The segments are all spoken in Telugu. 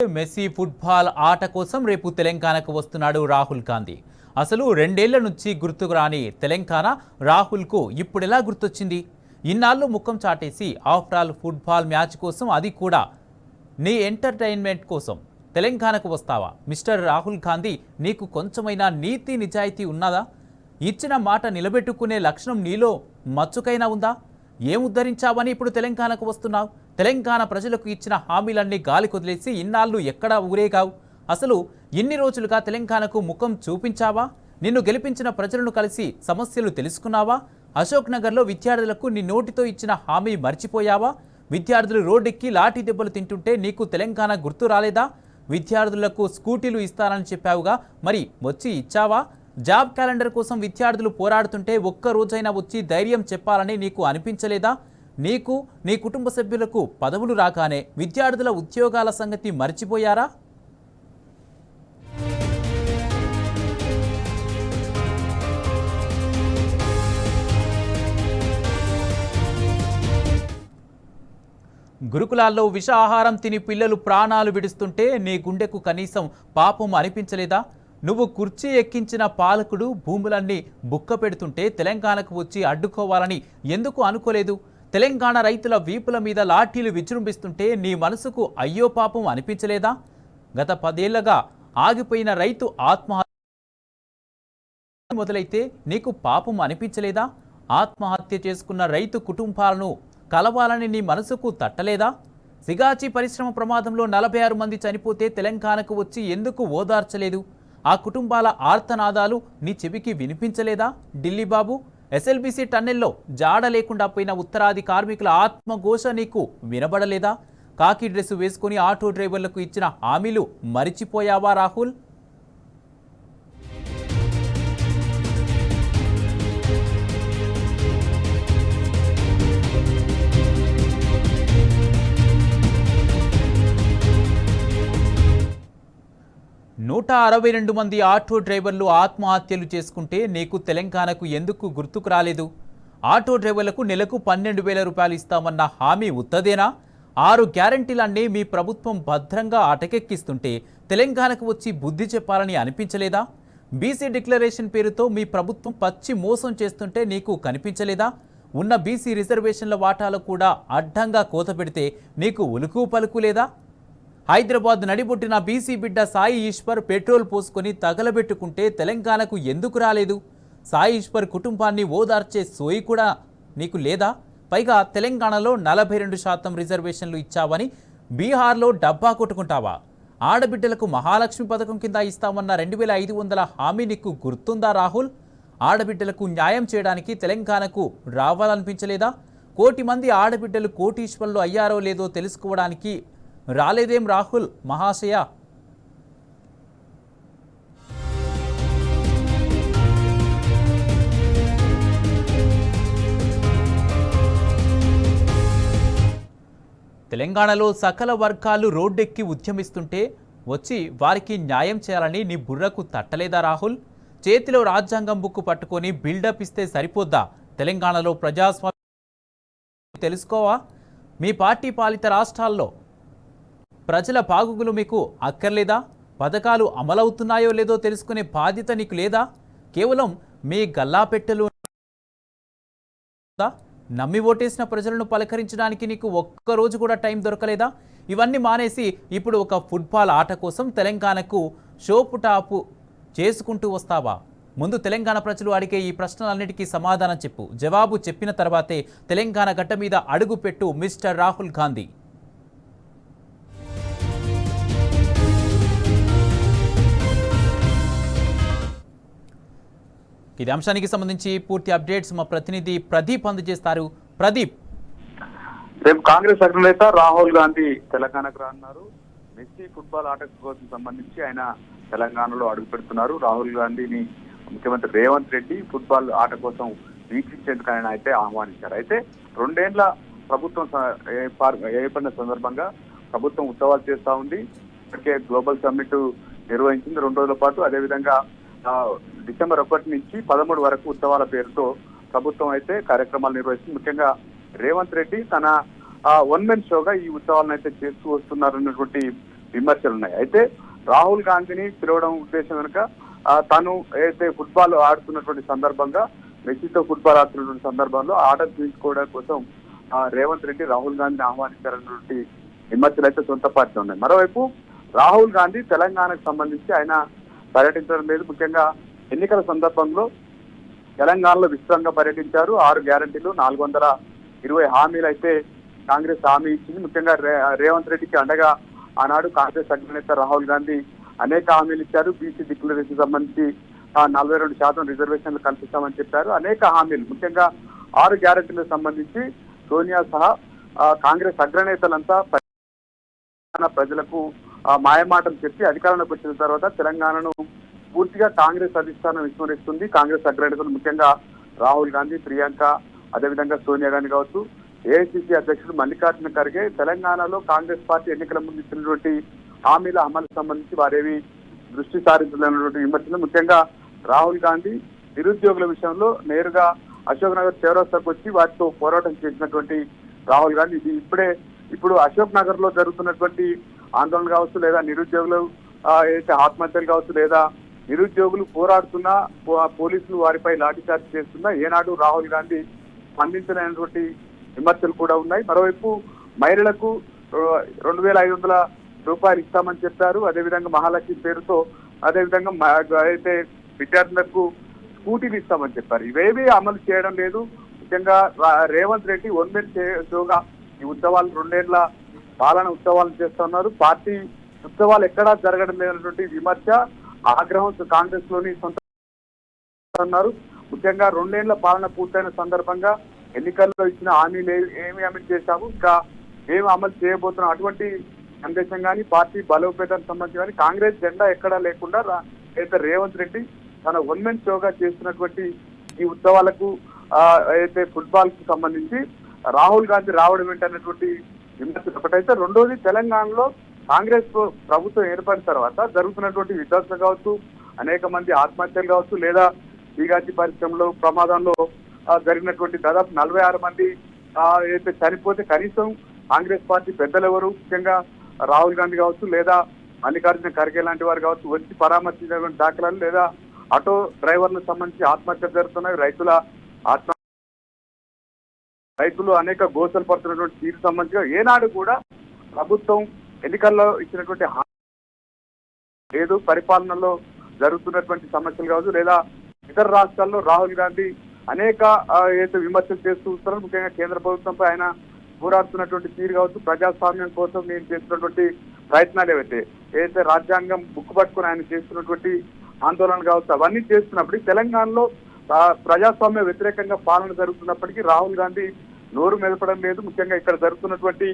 మెస్సీ ఫుట్బాల్ ఆట కోసం రేపు తెలంగాణకు వస్తున్నాడు రాహుల్ గాంధీ. అసలు 2 ఏళ్ల నుంచి గుర్తుకు రాని తెలంగాణ రాహుల్కు ఇప్పుడెలా గుర్తొచ్చింది? ఇన్నాళ్ళు ముఖం చాటేసి ఆఫ్టర్ ఆల్ ఫుట్బాల్ మ్యాచ్ కోసం, అది కూడా నీ ఎంటర్టైన్మెంట్ కోసం తెలంగాణకు వస్తావా? మిస్టర్ రాహుల్ గాంధీ, నీకు కొంచెమైనా నీతి నిజాయితీ ఉన్నదా? ఇచ్చిన మాట నిలబెట్టుకునే లక్షణం నీలో మచ్చుకైనా ఉందా? ఏం ఉద్ధరించావని ఇప్పుడు తెలంగాణకు వస్తున్నావు? తెలంగాణ ప్రజలకు ఇచ్చిన హామీలన్నీ గాలి కొదిలేసి ఇన్నాళ్ళు ఎక్కడా ఊరేగావు? అసలు ఇన్ని రోజులుగా తెలంగాణకు ముఖం చూపించావా? నిన్ను గెలిపించిన ప్రజలను కలిసి సమస్యలు తెలుసుకున్నావా? అశోక్ నగర్లో విద్యార్థులకు నీ నోటితో ఇచ్చిన హామీ మర్చిపోయావా? విద్యార్థులు రోడ్డెక్కి లాఠీ దెబ్బలు తింటుంటే నీకు తెలంగాణ గుర్తు రాలేదా? విద్యార్థులకు స్కూటీలు ఇస్తానని చెప్పావుగా, మరి వచ్చి ఇచ్చావా? జాబ్ క్యాలెండర్ కోసం విద్యార్థులు పోరాడుతుంటే ఒక్క రోజైనా వచ్చి ధైర్యం చెప్పాలని నీకు అనిపించలేదా? నీకు, నీ కుటుంబ సభ్యులకు పదవులు రాగానే విద్యార్థుల ఉద్యోగాల సంగతి మర్చిపోయారా? గురుకులాల్లో విష ఆహారం తిని పిల్లలు ప్రాణాలు విడుస్తుంటే నీ గుండెకు కనీసం పాపం అనిపించలేదా? నువ్వు కుర్చీ ఎక్కించిన పాలకుడు భూములన్నీ బుక్క పెడుతుంటే తెలంగాణకు వచ్చి అడ్డుకోవాలని ఎందుకు అనుకోలేదు? తెలంగాణ రైతుల వీపుల మీద లాఠీలు విజృంభిస్తుంటే నీ మనసుకు అయ్యో పాపం అనిపించలేదా? గత 10 ఏళ్లుగా ఆగిపోయిన రైతు ఆత్మహత్య మొదలైతే నీకు పాపం అనిపించలేదా? ఆత్మహత్య చేసుకున్న రైతు కుటుంబాలను కలవాలని నీ మనసుకు తట్టలేదా? సిగాచి పరిశ్రమ ప్రమాదంలో 46 మంది చనిపోతే తెలంగాణకు వచ్చి ఎందుకు ఓదార్చలేదు? ఆ కుటుంబాల ఆర్తనాదాలు నీ చెవికి వినిపించలేదా? ఢిల్లీ బాబు, ఎస్ఎల్బీసీ టన్నెల్లో జాడ లేకుండా పోయిన ఉత్తరాది కార్మికుల ఆత్మఘోష నీకు వినబడలేదా? కాకి డ్రెస్సు వేసుకుని ఆటో డ్రైవర్లకు ఇచ్చిన హామీలు మరిచిపోయావా రాహుల్? నూట 62 మంది ఆటో డ్రైవర్లు ఆత్మహత్యలు చేసుకుంటే నీకు తెలంగాణకు ఎందుకు గుర్తుకు రాలేదు? ఆటో డ్రైవర్లకు నెలకు 12,000 రూపాయలు ఇస్తామన్న హామీ ఉత్తదేనా? 6 గ్యారంటీలన్నీ మీ ప్రభుత్వం భద్రంగా అటకెక్కిస్తుంటే తెలంగాణకు వచ్చి బుద్ధి చెప్పాలని అనిపించలేదా? బీసీ డిక్లరేషన్ పేరుతో మీ ప్రభుత్వం పచ్చి మోసం చేస్తుంటే నీకు కనిపించలేదా? ఉన్న బీసీ రిజర్వేషన్ల వాటాలు కూడా అడ్డంగా కోత పెడితే నీకు ఉలుకు పలుకు లేదా? హైదరాబాద్ నడిబొట్టిన బీసీ బిడ్డ సాయి ఈశ్వర్ పెట్రోల్ పోసుకొని తగలబెట్టుకుంటే తెలంగాణకు ఎందుకు రాలేదు? సాయి ఈశ్వర్ కుటుంబాన్ని ఓదార్చే సోయి కూడా నీకు లేదా? పైగా తెలంగాణలో 42% రిజర్వేషన్లు ఇచ్చావని బీహార్లో డబ్బా కొట్టుకుంటావా? ఆడబిడ్డలకు మహాలక్ష్మి పథకం కింద ఇస్తామన్న 2,500 హామీ నీకు గుర్తుందా రాహుల్? ఆడబిడ్డలకు న్యాయం చేయడానికి తెలంగాణకు రావాలనిపించలేదా? 1 కోటి మంది ఆడబిడ్డలు కోటీశ్వర్లు అయ్యారో లేదో తెలుసుకోవడానికి రాలేదేం రాహుల్ మహాశయ? తెలంగాణలో సకల వర్గాలు రోడ్డెక్కి ఉద్యమిస్తుంటే వచ్చి వారికి న్యాయం చేయాలని నీ బుర్రకు తట్టలేదా రాహుల్? చేతిలో రాజ్యాంగం బుక్కు పట్టుకొని బిల్డప్ ఇస్తే సరిపోద్దా? తెలంగాణలో ప్రజాస్వామ్యం తెలుసుకోవా? మీ పార్టీ పాలిత రాష్ట్రాల్లో ప్రజల బాగుగులు మీకు అక్కర్లేదా? పథకాలు అమలవుతున్నాయో లేదో తెలుసుకునే బాధ్యత నీకు లేదా? కేవలం మీ గల్లాపెట్టెలు నమ్మి ఓటేసిన ప్రజలను పలకరించడానికి నీకు ఒక్కరోజు కూడా టైం దొరకలేదా? ఇవన్నీ మానేసి ఇప్పుడు ఒక ఫుట్బాల్ ఆట కోసం తెలంగాణకు షోపు టాపు చేసుకుంటూ వస్తావా? ముందు తెలంగాణ ప్రజలు అడిగే ఈ ప్రశ్నలన్నిటికీ సమాధానం చెప్పు. జవాబు చెప్పిన తర్వాతే తెలంగాణ గడ్డ మీద అడుగు పెట్టు మిస్టర్ రాహుల్ గాంధీ. ఇది అంశానికి సంబంధించి పూర్తి అప్డేట్స్ మా ప్రతినిధి ప్రదీప్ అందజేస్తారు. ప్రదీప్, రేపు కాంగ్రెస్ అగ్రనేత రాహుల్ గాంధీ తెలంగాణకు రానున్నారు. మెస్సీ ఫుట్బాల్ ఆట కోసం సంబంధించి ఆయన తెలంగాణలో అడుగు పెడుతున్నారు. రాహుల్ గాంధీని ముఖ్యమంత్రి రేవంత్ రెడ్డి ఫుట్బాల్ ఆట కోసం వీక్షించేందుకు ఆయన అయితే ఆహ్వానించారు. అయితే 2 ఏళ్ల ప్రభుత్వం ఏర్పడిన సందర్భంగా ప్రభుత్వం ఉత్సవాలు చేస్తా ఉంది. ఇప్పటికే గ్లోబల్ సమ్మిట్ నిర్వహించింది 2 రోజుల పాటు. అదేవిధంగా డిసెంబర్ 1 నుంచి 13 వరకు ఉత్సవాల పేరుతో ప్రభుత్వం అయితే కార్యక్రమాలు నిర్వహిస్తుంది. ముఖ్యంగా రేవంత్ రెడ్డి తన 1 మెన్ షోగా ఈ ఉత్సవాలను అయితే చేస్తూ వస్తున్నారన్నటువంటి విమర్శలు ఉన్నాయి. అయితే రాహుల్ గాంధీని పిలవడం ఉద్దేశం కనుక తను ఏదైతే ఫుట్బాల్ ఆడుతున్నటువంటి సందర్భంగా మెస్సీతో ఫుట్బాల్ ఆడుతున్నటువంటి సందర్భంలో ఆట తీసుకోవడం కోసం రేవంత్ రెడ్డి రాహుల్ గాంధీని ఆహ్వానించారన్నటువంటి విమర్శలు అయితే సొంత పార్టీ ఉన్నాయి. మరోవైపు రాహుల్ గాంధీ తెలంగాణకు సంబంధించి ఆయన పర్యటించడం లేదు. ముఖ్యంగా ఎన్నికల సందర్భంలో తెలంగాణలో విస్తృతంగా పర్యటించారు. 6 గ్యారంటీలు 420 హామీలు అయితే కాంగ్రెస్ హామీ ఇచ్చింది. ముఖ్యంగా రేవంత్ రెడ్డికి అండగా ఆనాడు కాంగ్రెస్ అగ్రనేత రాహుల్ గాంధీ అనేక హామీలు ఇచ్చారు. బీసీ డిక్లరేషన్ సంబంధించి 42% రిజర్వేషన్లు కల్పిస్తామని చెప్పారు. అనేక హామీలు ముఖ్యంగా 6 గ్యారంటీలకు సంబంధించి సోనియా సహా కాంగ్రెస్ అగ్రనేతలంతా ప్రజలకు మాయమాటలు చెప్పి అధికారంలోకి వచ్చిన తర్వాత తెలంగాణను పూర్తిగా కాంగ్రెస్ అధిష్టానం విస్మరిస్తుంది. కాంగ్రెస్ అగ్రనేతలు ముఖ్యంగా రాహుల్ గాంధీ, ప్రియాంక, అదేవిధంగా సోనియా గాంధీ కావచ్చు, ఏఐసిసి అధ్యక్షుడు మల్లికార్జున ఖర్గే తెలంగాణలో కాంగ్రెస్ పార్టీ ఎన్నికల ముందు ఇచ్చినటువంటి హామీల అమలుకు సంబంధించి వారేవి దృష్టి సారించలేనటువంటి విమర్శలు. ముఖ్యంగా రాహుల్ గాంధీ నిరుద్యోగుల విషయంలో నేరుగా అశోక్ నగర్ చౌరస్తాకు వచ్చి వారితో పోరాటం చేసినటువంటి రాహుల్ గాంధీ ఇప్పుడు అశోక్ నగర్ లో జరుగుతున్నటువంటి ఆందోళన కావచ్చు, లేదా నిరుద్యోగులు ఏదైతే ఆత్మహత్యలు కావచ్చు, లేదా నిరుద్యోగులు పోరాడుతున్నా పోలీసులు వారిపై లాఠీచార్జ్ చేస్తున్నా ఏనాడు రాహుల్ గాంధీ స్పందించలేనటువంటి విమర్శలు కూడా ఉన్నాయి. మరోవైపు మహిళలకు 2500 రూపాయలు ఇస్తామని చెప్పారు. అదేవిధంగా మహాలక్ష్మి పేరుతో అదేవిధంగా అయితే విద్యార్థులకు స్కూటీలు ఇస్తామని చెప్పారు. ఇవేవి అమలు చేయడం లేదు. ముఖ్యంగా రేవంత్ రెడ్డి వన్మెన్ షోగా ఈ ఉత్సవాలు 2 ఏళ్ల పాలన ఉత్సవాలు చేస్తున్నారు. పార్టీ ఉత్సవాలు ఎక్కడా జరగడం లేనటువంటి విమర్శ, ఆగ్రహం కాంగ్రెస్ లోని సొంత అన్నారు. ముఖ్యంగా 2 ఏళ్ల పాలన పూర్తయిన సందర్భంగా ఎన్నికల్లో ఇచ్చిన హామీలు ఏమి అమలు చేశాము, ఇంకా ఏమి అమలు చేయబోతున్నాం, అటువంటి సందేశం కానీ పార్టీ బలోపేతానికి సంబంధించి కానీ కాంగ్రెస్ జెండా ఎక్కడా లేకుండా అయితే రేవంత్ రెడ్డి తన వన్మెన్ షోగా చేస్తున్నటువంటి ఈ ఉత్సవాలకు అయితే ఫుట్బాల్ కు సంబంధించి రాహుల్ గాంధీ రావడం ఏంటన్నటువంటి విమర్శలు ఒకటైతే, రెండోది తెలంగాణలో కాంగ్రెస్ ప్రభుత్వం ఏర్పడిన తర్వాత జరుగుతున్నటువంటి విధ్వంసం కావచ్చు, అనేక మంది ఆత్మహత్యలు కావచ్చు, లేదా తీగాచి పరిశ్రమలో ప్రమాదంలో జరిగినటువంటి దాదాపు 46 మంది అయితే చనిపోతే కనీసం కాంగ్రెస్ పార్టీ పెద్దలు ఎవరు, ముఖ్యంగా రాహుల్ గాంధీ కావచ్చు, లేదా మల్లికార్జున ఖర్గే లాంటి వారు కావచ్చు వచ్చి పరామర్శించినటువంటి దాఖలాలు, లేదా ఆటో డ్రైవర్లకు సంబంధించి ఆత్మహత్యలు జరుగుతున్నాయి, రైతులు అనేక గోసలు పడుతున్నటువంటి తీరు సంబంధించిన ఏనాడు కూడా ప్రభుత్వం ఎన్నికల్లో ఇచ్చినటువంటి లేదు. పరిపాలనలో జరుగుతున్నటువంటి సమస్యలు కావచ్చు, లేదా ఇతర రాష్ట్రాల్లో రాహుల్ గాంధీ అనేక ఏదైతే విమర్శలు చేస్తూ వస్తున్నారు. ముఖ్యంగా కేంద్ర ప్రభుత్వంపై ఆయన పోరాడుతున్నటువంటి తీరు కావచ్చు, ప్రజాస్వామ్యం కోసం నేను చేస్తున్నటువంటి ప్రయత్నాలు ఏదైతే రాజ్యాంగం బుక్కు పట్టుకుని ఆయన చేస్తున్నటువంటి ఆందోళన కావచ్చు, అవన్నీ చేస్తున్నప్పటికీ తెలంగాణలో ప్రజాస్వామ్య వ్యతిరేకంగా పాలన జరుగుతున్నప్పటికీ రాహుల్ గాంధీ నోరు మెదపడం లేదు. ముఖ్యంగా ఇక్కడ జరుగుతున్నటువంటి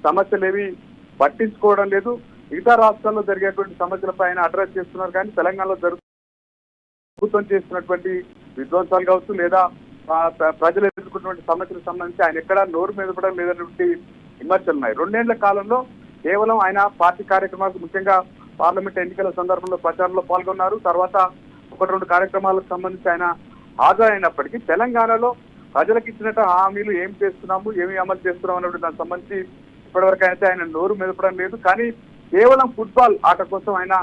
సమస్యలు ఏవి పట్టించుకోవడం లేదు. మిగతా రాష్ట్రాల్లో జరిగేటువంటి సమస్యలపై ఆయన అడ్రస్ చేస్తున్నారు, కానీ తెలంగాణలో ప్రభుత్వం చేస్తున్నటువంటి విధ్వంసాలు కావచ్చు, లేదా ప్రజలు ఎదుర్కొన్నటువంటి సమస్యలకు సంబంధించి ఆయన ఎక్కడా నోరు మెదపడం లేదన్నటువంటి విమర్శలు ఉన్నాయి. 2 ఏళ్ల కాలంలో కేవలం ఆయన పార్టీ కార్యక్రమాలకు, ముఖ్యంగా పార్లమెంట్ ఎన్నికల సందర్భంలో ప్రచారంలో పాల్గొన్నారు. తర్వాత 1-2 కార్యక్రమాలకు సంబంధించి ఆయన హాజరైనప్పటికీ తెలంగాణలో ప్రజలకు ఇచ్చినట్టు హామీలు ఏం చేస్తున్నాము, ఏమి అమలు చేస్తున్నాం అన్నటువంటి దానికి సంబంధించి ఇప్పటివరకు అయితే ఆయన నోరు మెదపడం లేదు. కానీ కేవలం ఫుట్బాల్ ఆట కోసం ఆయన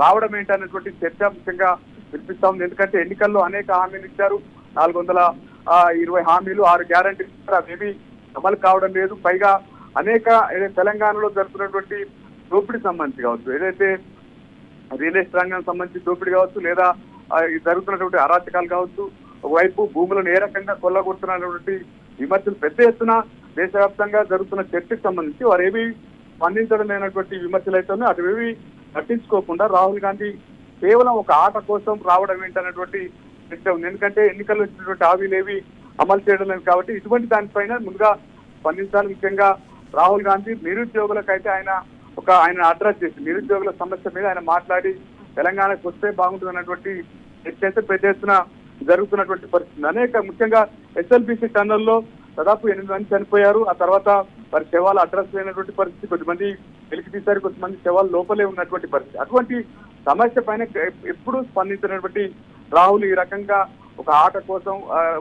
రావడం ఏంటనేటువంటి చర్చ ముఖ్యంగా వినిపిస్తా ఉంది. ఎందుకంటే ఎన్నికల్లో అనేక హామీలు ఇచ్చారు, 420 హామీలు, 6 గ్యారంటీలు ఇచ్చారు, అవేవి అమలు కావడం లేదు. పైగా అనేక తెలంగాణలో జరుగుతున్నటువంటి దోపిడీ సంబంధించి కావచ్చు, ఏదైతే రియల్ ఎస్టేట్ రంగానికి సంబంధించి దోపిడీ కావచ్చు, లేదా జరుగుతున్నటువంటి అరాచకాలు కావచ్చు, ఒకవైపు భూములను ఏ రకంగా కొల్లగొడుతున్నటువంటి విమర్శలు పెద్ద ఎత్తున దేశవ్యాప్తంగా జరుగుతున్న చర్చకు సంబంధించి వారు ఏవి స్పందించడం లేనటువంటి విమర్శలు అయితే అటువేవి పట్టించుకోకుండా రాహుల్ గాంధీ కేవలం ఒక ఆట కోసం రావడం ఏంటన్నటువంటి చర్చ ఉంది. ఎందుకంటే ఎన్నికల్లో ఇచ్చినటువంటి హామీలు ఏవి అమలు చేయడం లేదు కాబట్టి ఇటువంటి దానిపైన ముందుగా స్పందించాలి. ముఖ్యంగా రాహుల్ గాంధీ నిరుద్యోగులకైతే ఆయన అడ్రస్ చేసి నిరుద్యోగుల సమస్య మీద ఆయన మాట్లాడి తెలంగాణకు వస్తే బాగుంటుందన్నటువంటి చర్చ అయితే పెద్ద ఎత్తున జరుగుతున్నటువంటి పరిస్థితి. అనేక ముఖ్యంగా ఎస్ఎల్బిసి టన్నల్లో దాదాపు 8 మంది చనిపోయారు. ఆ తర్వాత వారి శవాలు అడ్రస్ లేనటువంటి పరిస్థితి, కొద్దిమంది వెలికి తీశారు, కొంతమంది శవాలు లోపలే ఉన్నటువంటి పరిస్థితి. అటువంటి సమస్య పైన ఎప్పుడూ స్పందించినటువంటి రాహుల్ ఈ రకంగా ఒక ఆట కోసం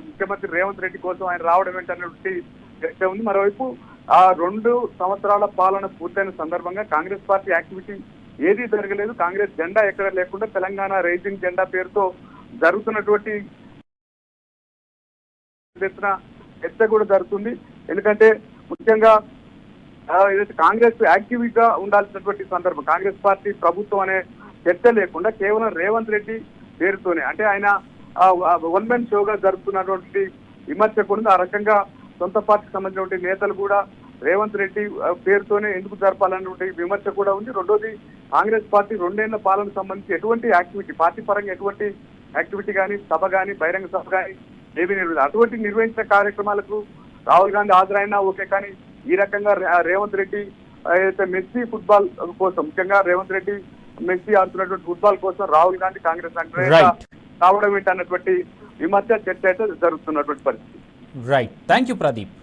ముఖ్యమంత్రి రేవంత్ రెడ్డి కోసం ఆయన రావడం ఏంటన్నటువంటి చర్చ ఉంది. మరోవైపు ఆ 2 సంవత్సరాల పాలన పూర్తయిన సందర్భంగా కాంగ్రెస్ పార్టీ యాక్టివిటీ ఏదీ జరగలేదు. కాంగ్రెస్ జెండా ఎక్కడ లేకుండా తెలంగాణ రైజింగ్ జెండా పేరుతో జరుగుతున్నటువంటి చర్చ కూడా జరుగుతుంది. ఎందుకంటే ముఖ్యంగా ఏదైతే కాంగ్రెస్ యాక్టివ్గా ఉండాల్సినటువంటి సందర్భం, కాంగ్రెస్ పార్టీ ప్రభుత్వం అనే చర్చ లేకుండా కేవలం రేవంత్ రెడ్డి పేరుతోనే, అంటే ఆయన వన్ మ్యాన్ షోగా జరుపుతున్నటువంటి విమర్శ కూడా ఆ రకంగా సొంత పార్టీకి సంబంధించినటువంటి నేతలు కూడా రేవంత్ రెడ్డి పేరుతోనే ఎందుకు జరపాలన్నటువంటి విమర్శ కూడా ఉంది. రెండోది, కాంగ్రెస్ పార్టీ 2 ఏళ్ల పాలనకు సంబంధించి ఎటువంటి యాక్టివిటీ, పార్టీ పరంగా ఎటువంటి యాక్టివిటీ కానీ, సభ కానీ, బహిరంగ సభ కానీ ఏవి అటువంటి నిర్వహించిన కార్యక్రమాలకు రాహుల్ గాంధీ హాజరైనా ఓకే, కానీ ఈ రకంగా రేవంత్ రెడ్డి ఏదైతే మెస్సీ ఫుట్బాల్ కోసం, ముఖ్యంగా రేవంత్ రెడ్డి మెస్సీ ఆడుతున్నటువంటి ఫుట్బాల్ కోసం రాహుల్ గాంధీ కాంగ్రెస్ కావడం ఏంటన్నటువంటి విమర్శ చర్చ అయితే జరుగుతున్నటువంటి పరిస్థితి. Right, thank you Pradeep.